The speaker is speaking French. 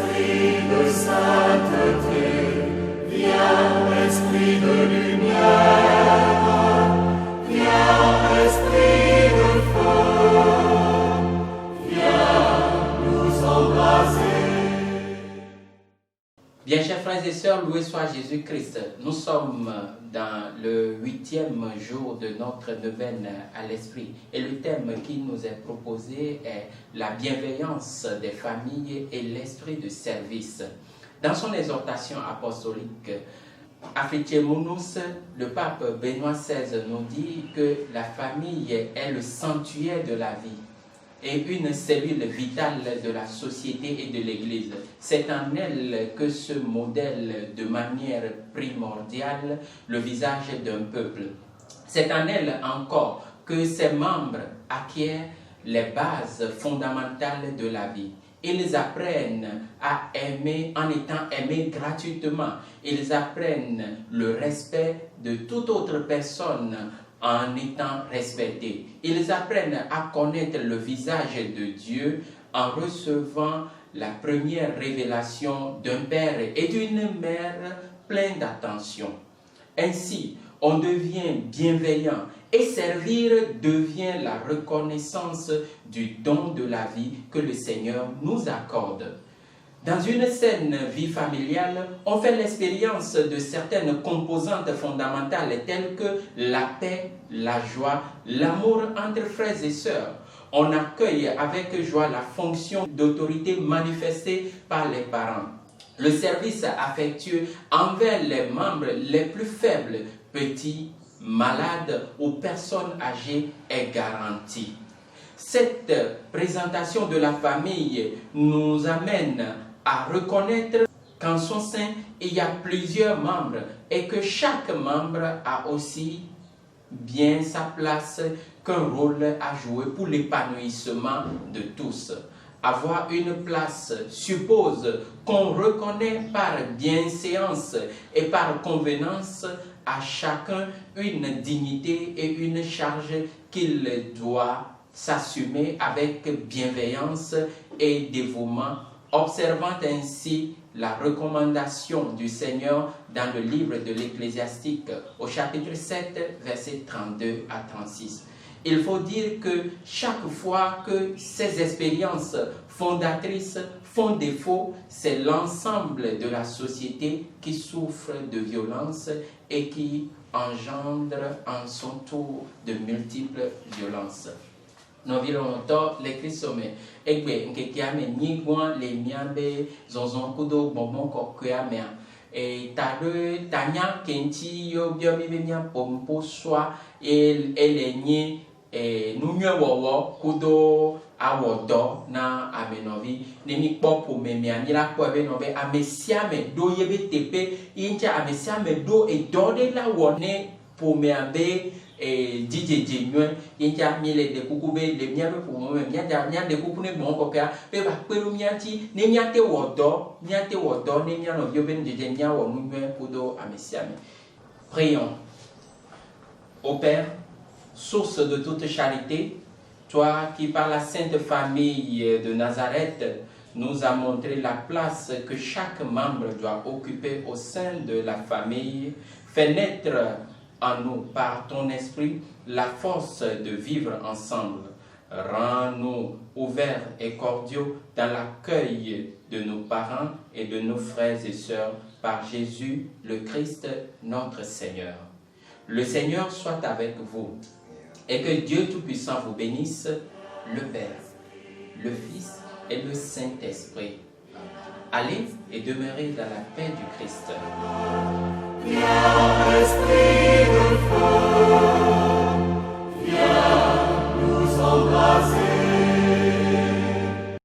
esprit de sainteté, viens, esprit de lumière, viens, esprit de feu, viens nous embraser. Bien, chers frères et sœurs, loué soit Jésus-Christ. Nous sommes dans le 8e jour de notre neuvaine à l'Esprit. Et le thème qui nous est proposé est la bienveillance des familles et l'esprit de service. Dans son exhortation apostolique, Africamunus, le pape Benoît XVI nous dit que la famille est le sanctuaire de la vie et une cellule vitale de la société et de l'Église. C'est en elle que se modèle de manière primordiale le visage d'un peuple. C'est en elle encore que ses membres acquièrent les bases fondamentales de la vie. Ils apprennent à aimer en étant aimés gratuitement. Ils apprennent le respect de toute autre personne en étant respectés. Ils apprennent à connaître le visage de Dieu en recevant la première révélation d'un père et d'une mère plein d'attention. Ainsi, on devient bienveillant et servir devient la reconnaissance du don de la vie que le Seigneur nous accorde. Dans une saine vie familiale, on fait l'expérience de certaines composantes fondamentales telles que la paix, la joie, l'amour entre frères et sœurs. On accueille avec joie la fonction d'autorité manifestée par les parents. Le service affectueux envers les membres les plus faibles, petits, malades ou personnes âgées est garanti. Cette présentation de la famille nous amène à reconnaître qu'en son sein, il y a plusieurs membres et que chaque membre a aussi bien sa place, qu'un rôle à jouer pour l'épanouissement de tous. Avoir une place suppose qu'on reconnaît par bienséance et par convenance à chacun une dignité et une charge qu'il doit s'assumer avec bienveillance et dévouement, observant ainsi la recommandation du Seigneur dans le livre de l'Ecclésiastique au chapitre 7, versets 32 à 36. Il faut dire que chaque fois que ces expériences fondatrices font défaut, c'est l'ensemble de la société qui souffre de violence et qui engendre en son tour de multiples violences. Novironto le Christome egbe nkekiame nyigwan le miabe zonzon kudo bonbon kokuamea tare tanya kenti yo biomi be mia pompo soa elenyi nunyo wowo kudo awodo na amenovi nemi popo memia nira ko be no be amesiame do yebe tepe inja amesiame do edode la wone pomeabe DJ nyue yinja miele de kuku be le mia be pour moi mia de kuku ne bon kopia be ba pelu mianti ne mia te wodo ne mia no bio ben DJ mia wo nue podo amesiame. Prions. Ô Père, source de toute charité, toi qui par la sainte famille de Nazareth nous a montré la place que chaque membre doit occuper au sein de la famille, fais naître en nous, par ton esprit, la force de vivre ensemble. Rends-nous ouverts et cordiaux dans l'accueil de nos parents et de nos frères et sœurs par Jésus, le Christ, notre Seigneur. Le Seigneur soit avec vous et que Dieu Tout-Puissant vous bénisse, le Père, le Fils et le Saint-Esprit. Allez et demeurez dans la paix du Christ. Viens, Esprit